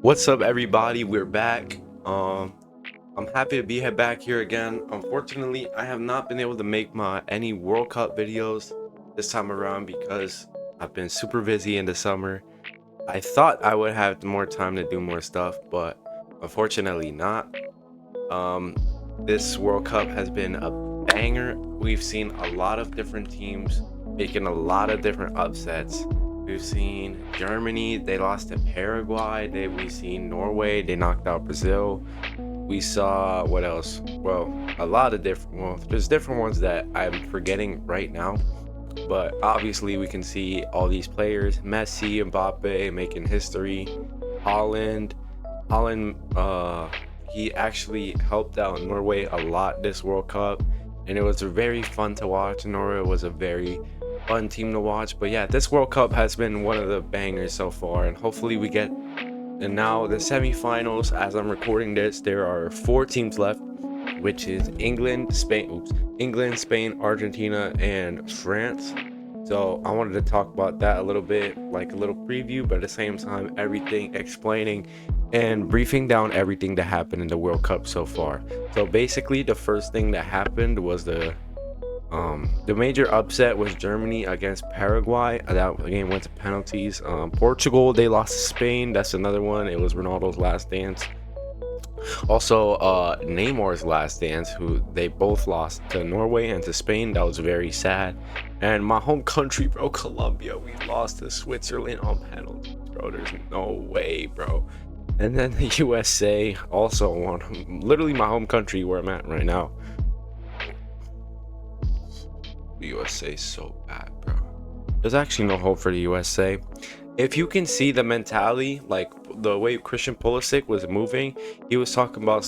What's up, everybody? We're back. I'm happy to be back here again. Unfortunately, I have not been able to make my any World Cup videos this time around because I've been super busy in the summer. I thought I would have more time to do more stuff, but unfortunately not. Um, this World Cup has been a banger. We've seen a lot of different teams making a lot of different upsets. We've seen Germany, they lost to Paraguay. We've seen Norway, they knocked out Brazil. We saw what else? Well, a lot of different. Well, there's different ones that I'm forgetting right now. But obviously, we can see all these players: Messi, Mbappe making history. Holland, Holland, he actually helped out Norway a lot this World Cup, and it was very fun to watch. Norway was a very fun team to watch. But yeah, this World Cup has been one of the bangers so far, and hopefully we get. And now the semifinals. As I'm recording this, there are 4 teams left, which is England, Spain, Argentina, and France. So I wanted to talk about that a little bit, like a little preview, but at the same time, everything explaining and briefing down everything that happened in the World Cup so far. So basically, the first thing that happened was the major upset was Germany against Paraguay. That game went to penalties. Portugal, they lost to Spain. That's another one. It was Ronaldo's last dance. Also, Neymar's last dance, who they both lost to Norway and to Spain. That was very sad. And my home country, bro, Colombia, we lost to Switzerland on penalties, bro. There's no way, bro. And then the USA also won. Literally my home country where I'm at right now. The USA is so bad, bro. There's actually no hope for the USA. If you can see the mentality, like the way Christian Pulisic was moving, he was talking about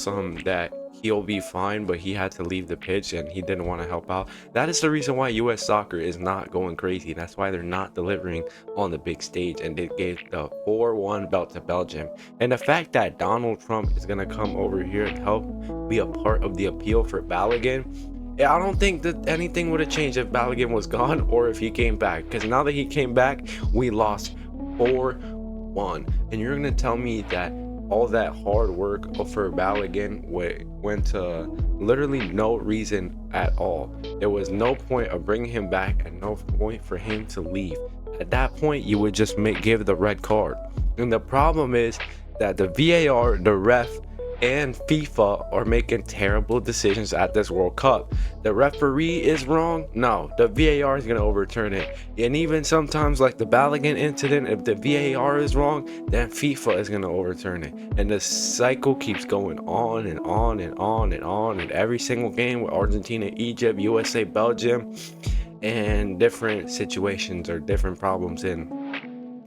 that he'll be fine, but he had to leave the pitch and he didn't want to help out. That is the reason why US soccer is not going crazy. That's why they're not delivering on the big stage, and they gave the 4-1 belt to Belgium. And the fact that Donald Trump is going to come over here and help be a part of the appeal for Balogun, I don't think that anything would have changed if Balogun was gone or if he came back. Because now that he came back, we lost 4-1. And you're going to tell me that all that hard work for Balogun went to literally no reason at all. There was no point of bringing him back and no point for him to leave. At that point, you would just give the red card. And the problem is that the VAR, the ref, and FIFA are making terrible decisions at this World Cup. The referee is wrong. No, the VAR is going to overturn it. And even sometimes, like the Balogun incident, if the VAR is wrong, then FIFA is going to overturn it. And the cycle keeps going on and on and on and on. And every single game with Argentina, Egypt, USA, Belgium, and different situations or different problems in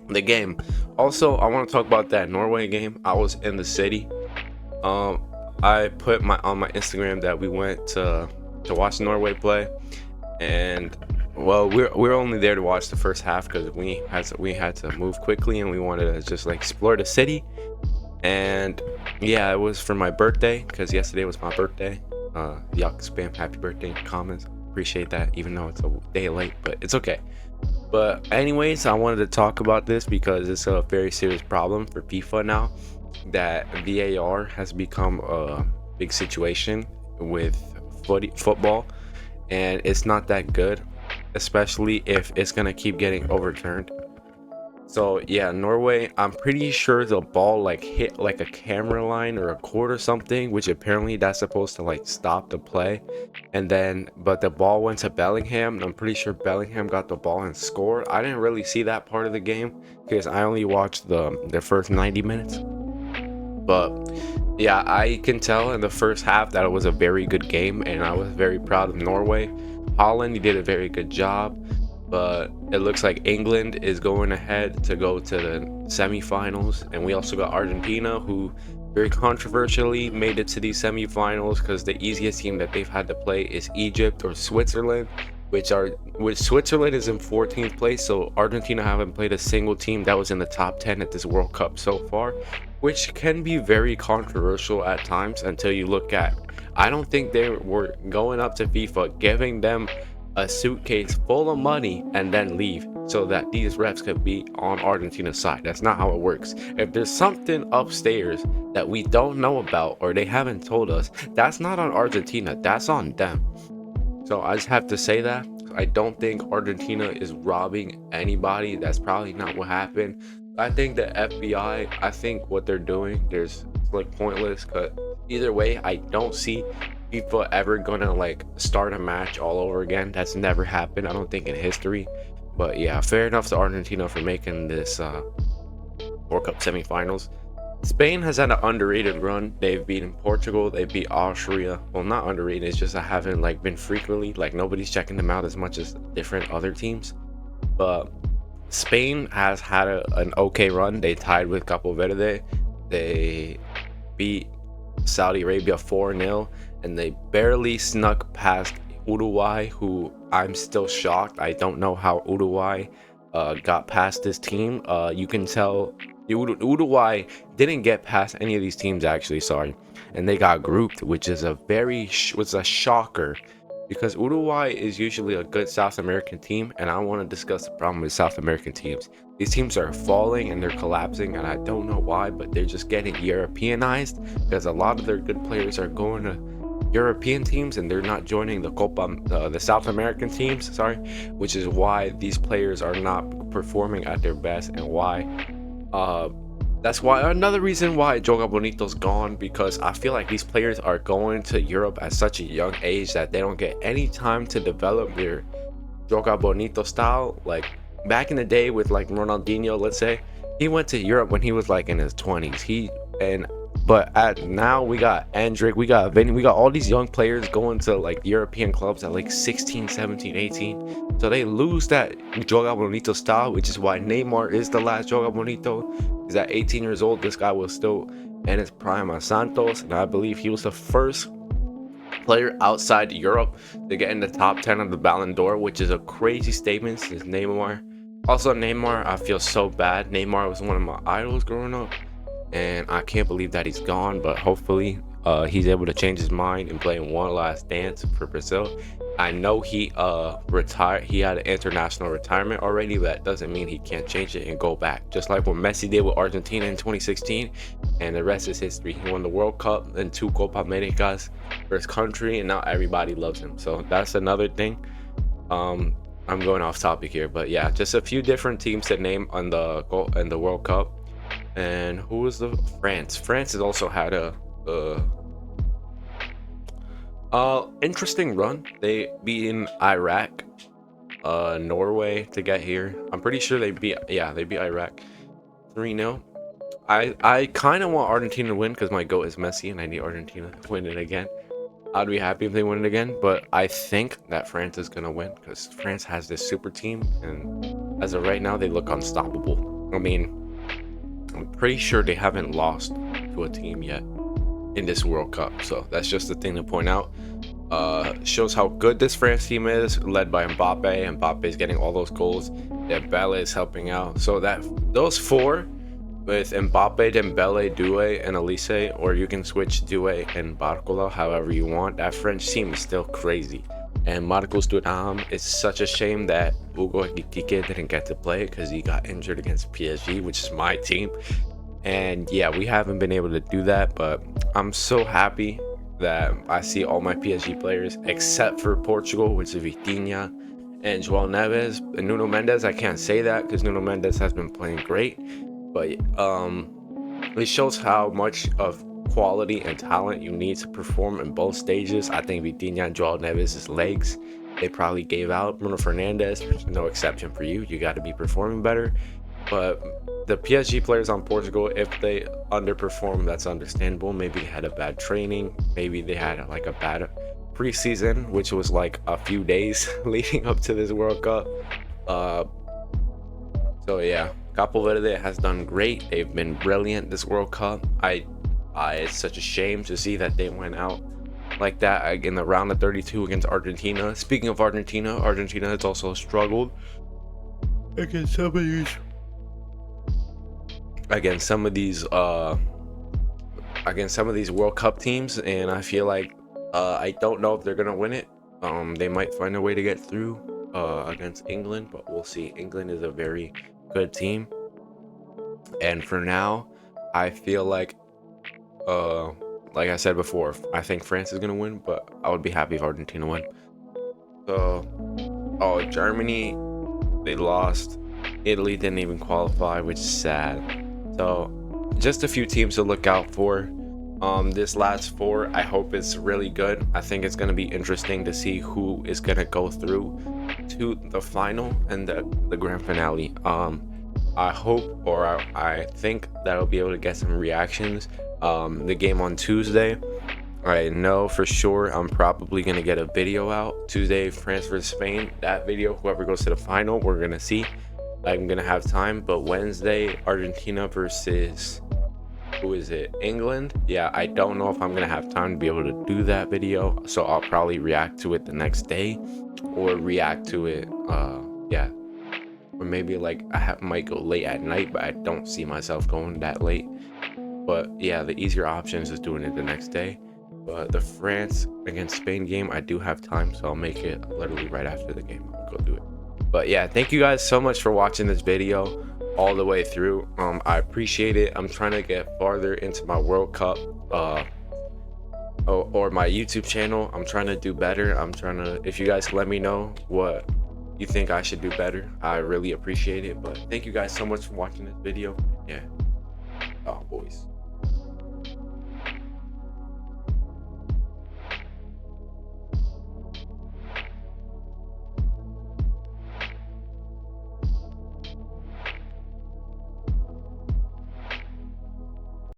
the game. Also, I want to talk about that Norway game. I was in the city. I put on my Instagram that we went to watch Norway play, and well, we're only there to watch the first half because we had to move quickly and we wanted to just like explore the city. And yeah, it was for my birthday because yesterday was my birthday. Y'all spam happy birthday in the comments. Appreciate that, even though it's a day late, but it's okay. But anyways, I wanted to talk about this because it's a very serious problem for FIFA now, that VAR has become a big situation with football, and it's not that good, especially if it's gonna keep getting overturned. So yeah, Norway, I'm pretty sure the ball like hit like a camera line or a cord or something, which apparently that's supposed to like stop the play. And then but the ball went to Bellingham, and I'm pretty sure Bellingham got the ball and scored. I didn't really see that part of the game because I only watched the first 90 minutes. But yeah, I can tell in the first half that it was a very good game, and I was very proud of Norway. Holland, he did a very good job, but it looks like England is going ahead to go to the semifinals. And we also got Argentina, who very controversially made it to these semifinals because the easiest team that they've had to play is Egypt or Switzerland, which Switzerland is in 14th place. So Argentina haven't played a single team that was in the top 10 at this World Cup so far, which can be very controversial at times until you look at. I don't think they were going up to FIFA giving them a suitcase full of money and then leave so that these refs could be on Argentina's side. That's not how it works. If there's something upstairs that we don't know about or they haven't told us, that's not on Argentina, that's on them. So I just have to say that. I don't think Argentina is robbing anybody. That's probably not what happened. I think the FBI, I think what they're doing, it's like pointless. Cause either way, I don't see FIFA ever gonna like start a match all over again. That's never happened, I don't think, in history. But yeah, fair enough to Argentina for making this World Cup semifinals. Spain has had an underrated run. They've beaten Portugal, they beat Austria. Well, not underrated, it's just I haven't like been frequently, like nobody's checking them out as much as different other teams. But Spain has had an okay run. They tied with Capo Verde. They beat Saudi Arabia 4-0, and they barely snuck past Uruguay, who I'm still shocked. I don't know how Uruguay got past this team. You can tell Uruguay didn't get past any of these teams, actually, sorry, and they got grouped, which is a was a shocker, because Uruguay is usually a good South American team, and I want to discuss the problem with South American teams. These teams are falling and they're collapsing, and I don't know why, but they're just getting Europeanized because a lot of their good players are going to European teams and they're not joining the South American teams, sorry, which is why these players are not performing at their best, and why that's why another reason why Joga Bonito's gone, because I feel like these players are going to Europe at such a young age that they don't get any time to develop their Joga Bonito style. Like back in the day with like Ronaldinho, let's say, he went to Europe when he was like in his 20s. But now we got Endrick, we got Vinny, we got all these young players going to like European clubs at like 16, 17, 18. So they lose that Joga Bonito style, which is why Neymar is the last Joga Bonito. He's at 18 years old. This guy was still in his prime at Santos, and I believe he was the first player outside Europe to get in the top 10 of the Ballon d'Or, which is a crazy statement since Neymar. Also, Neymar, I feel so bad. Neymar was one of my idols growing up, and I can't believe that he's gone, but hopefully he's able to change his mind and play one last dance for Brazil. I know he retired, he had an international retirement already, but that doesn't mean he can't change it and go back, just like what Messi did with Argentina in 2016, and the rest is history. He won the World Cup and 2 Copa Americas for his country, and now everybody loves him. So that's another thing. I'm going off topic here, but yeah, just a few different teams to name on the World Cup. And who was the France has also had a interesting run. They beat in Iraq, Norway to get here. I'm pretty sure they beat Iraq 3-0. I kind of want Argentina to win because my GOAT is Messi and I need Argentina to win it again. I'd be happy if they win it again, but I think that France is gonna win because France has this super team, and as of right now they look unstoppable. I mean, I'm pretty sure they haven't lost to a team yet in this World Cup, so that's just the thing to point out. Shows how good this France team is, led by Mbappe. Mbappe is getting all those goals. Dembele is helping out. So that those four, with Mbappe, Dembele, Doué, and Elise, or you can switch Doué and Barcola however you want. That French team is still crazy. And Marcos Thuram, it's such a shame that Hugo Ekitike didn't get to play because he got injured against PSG, which is my team. And yeah, we haven't been able to do that, but I'm so happy that I see all my PSG players except for Portugal, which is Vitinha and João Neves. And Nuno Mendes, I can't say that because Nuno Mendes has been playing great, but it shows how much of quality and talent you need to perform in both stages. I think Vitinha and João Neves' legs, they probably gave out. Bruno Fernandes, no exception for you. You got to be performing better. But the PSG players on Portugal, if they underperform, that's understandable. Maybe they had a bad training. Maybe they had like a bad preseason, which was like a few days leading up to this World Cup. So yeah, Capo Verde has done great. They've been brilliant this World Cup. It's such a shame to see that they went out like that in the round of 32 against Argentina. Speaking of Argentina, Argentina has also struggled against some of these World Cup teams, and I feel like I don't know if they're gonna win it. They might find a way to get through against England, but we'll see. England is a very good team, and for now, I feel uh, like I said before, I think France is gonna win, but I would be happy if Argentina won. So, oh, Germany, they lost. Italy didn't even qualify, which is sad. So, just a few teams to look out for. This last four, I hope it's really good. I think it's gonna be interesting to see who is gonna go through to the final and the grand finale. I hope, or I think that I'll be able to get some reactions. The game on Tuesday, I know for sure I'm probably gonna get a video out Tuesday, France versus Spain. That video, whoever goes to the final, we're gonna see. I'm gonna have time. But Wednesday, Argentina versus, who is it, England? Yeah, I don't know if I'm gonna have time to be able to do that video, so I'll probably react to it the next day, or react to it yeah, or maybe like might go late at night, but I don't see myself going that late. But yeah, the easier option is just doing it the next day. But the France against Spain game, I do have time, so I'll make it literally right after the game. I'll go do it. But yeah, thank you guys so much for watching this video all the way through. I appreciate it. I'm trying to get farther into my World Cup or my YouTube channel. I'm trying to do better. I'm trying to, if you guys let me know what you think I should do better, I really appreciate it. But thank you guys so much for watching this video. Yeah. Oh, boys.